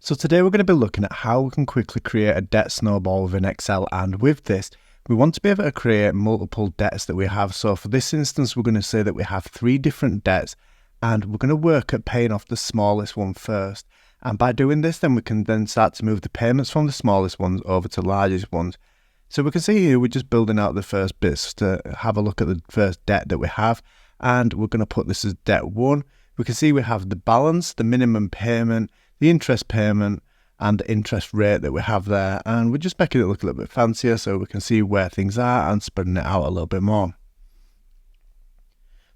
So today we're going to be looking at how we can quickly create a debt snowball within Excel, and with this we want to be able to create multiple debts that we have. So for this instance we're going to say that we have 3 different debts and we're going to work at paying off the smallest one first, and by doing this then we can then start to move the payments from the smallest ones over to the largest ones. So we can see here we're just building out the first bits to have a look at the first debt that we have, and we're going to put this as debt 1. We can see we have the balance, the minimum payment, the interest payment and the interest rate that we have there, and we're just making it look a little bit fancier so we can see where things are and spreading it out a little bit more.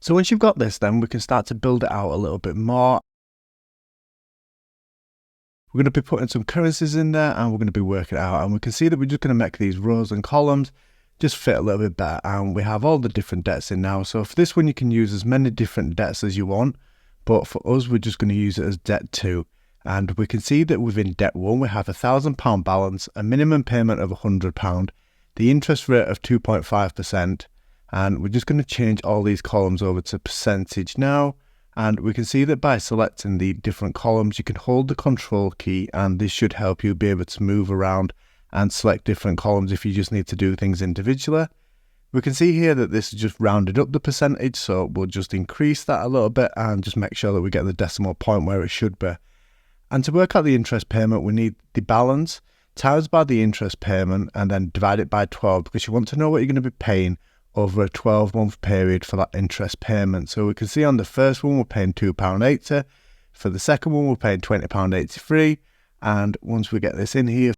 So once you've got this, then we can start to build it out a little bit more. We're going to be putting some currencies in there and we're going to be working it out, and we can see that we're just going to make these rows and columns just fit a little bit better, and we have all the different debts in now. So for this one you can use as many different debts as you want, but for us we're just going to use it as debt 2. And we can see that within debt 1 we have a £1,000 balance, a minimum payment of £100, the interest rate of 2.5%, and we're just going to change all these columns over to percentage now. And we can see that by selecting the different columns you can hold the control key, and this should help you be able to move around and select different columns if you just need to do things individually. We can see here that this is just rounded up the percentage, so we'll just increase that a little bit and just make sure that we get the decimal point where it should be. And to work out the interest payment, we need the balance times by the interest payment and then divide it by 12, because you want to know what you're going to be paying over a 12-month period for that interest payment. So we can see on the first one we're paying £2.80, for the second one we're paying £20.83, and once we get this in here,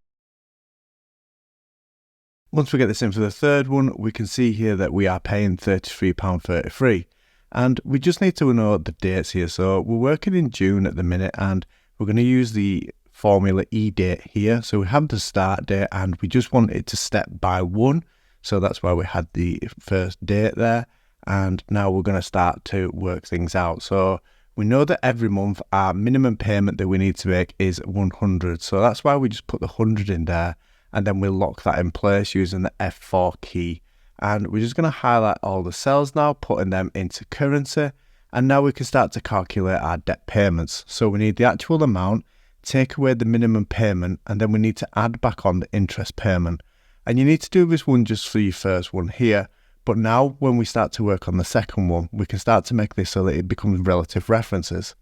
once we get this in for the third one, we can see here that we are paying £33.33. And we just need to know the dates here. So we're working in June at the minute, and we're going to use the formula E date here. So we have the start date and we just want it to step by 1. So that's why we had the first date there. And now we're going to start to work things out. So we know that every month our minimum payment that we need to make is 100. So that's why we just put the 100 in there, and then we'll lock that in place using the F4 key. And we're just going to highlight all the cells now, putting them into currency. And now we can start to calculate our debt payments. So we need the actual amount, take away the minimum payment, and then we need to add back on the interest payment. And you need to do this one just for your first one here. But now when we start to work on the second one, we can start to make this so that it becomes relative references.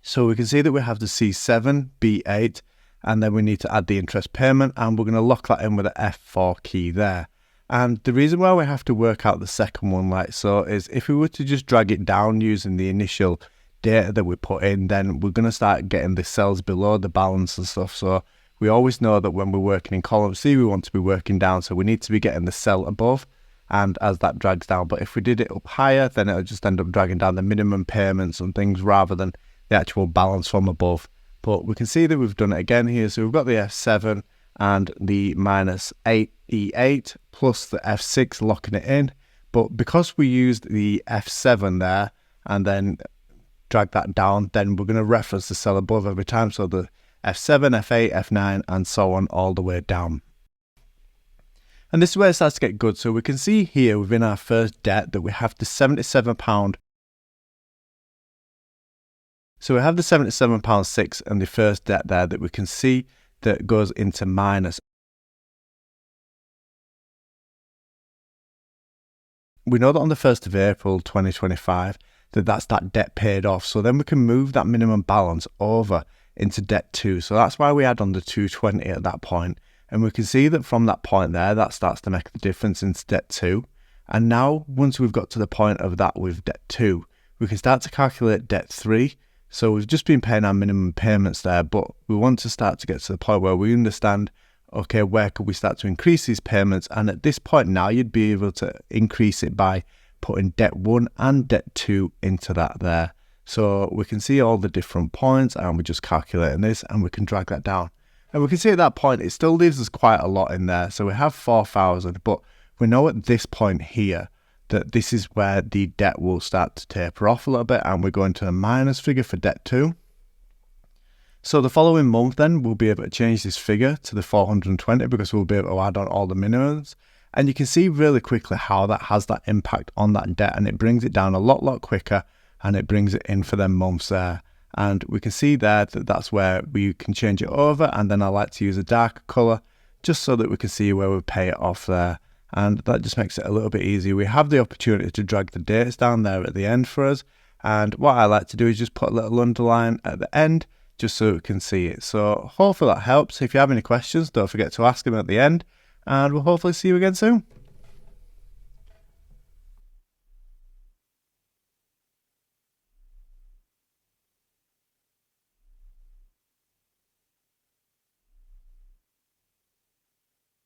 So we can see that we have the C7, B8, and then we need to add the interest payment, and we're going to lock that in with the F4 key there. And the reason why we have to work out the second one like so is if we were to just drag it down using the initial data that we put in, then we're going to start getting the cells below the balance and stuff. So we always know that when we're working in column C, we want to be working down. So we need to be getting the cell above, and as that drags down. But if we did it up higher, then it'll just end up dragging down the minimum payments and things rather than the actual balance from above. But we can see that we've done it again here. So we've got the F7 and the minus 8 E8 plus the F6 locking it in, but because we used the F7 there and then drag that down, then we're going to reference the cell above every time, so the F7, F8, F9 and so on all the way down. And this is where it starts to get good. So we can see here within our first debt that we have the £77. So we have the £77.6 and the first debt there that we can see that goes into minus. We know that on the 1st of April 2025 that's that debt paid off, so then we can move that minimum balance over into debt 2. So that's why we add on the 220 at that point, and we can see that from that point there that starts to make the difference into debt 2. And now once we've got to the point of that with debt 2, we can start to calculate debt 3. So we've just been paying our minimum payments there, but we want to start to get to the point where we understand, okay, where could we start to increase these payments? And at this point now, you'd be able to increase it by putting debt 1 and debt 2 into that there. So we can see all the different points, and we're just calculating this, and we can drag that down. And we can see at that point, it still leaves us quite a lot in there. So we have 4,000, but we know at this point here that this is where the debt will start to taper off a little bit, and we're going to a minus figure for debt 2. So the following month then we'll be able to change this figure to the 420 because we'll be able to add on all the minimums, and you can see really quickly how that has that impact on that debt, and it brings it down a lot quicker, and it brings it in for them months there. and we can see there that that's where we can change it over, and then I like to use a darker colour just so that we can see where we pay it off there, and that just makes it a little bit easier. We have the opportunity to drag the dates down there at the end for us, and what I like to do is just put a little underline at the end just so we can see it. So hopefully that helps. If you have any questions, don't forget to ask them at the end, and we'll hopefully see you again soon.